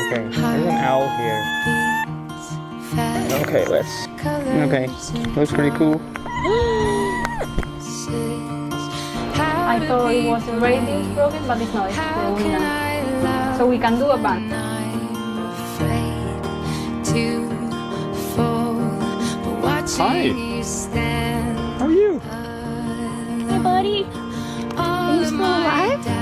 Okay, there's an owl here. Okay, okay, looks pretty cool. I thought it was a radius broken, but it's not, it's the window. So we can do a band. Hi! How are you? Hey buddy, are you still alive?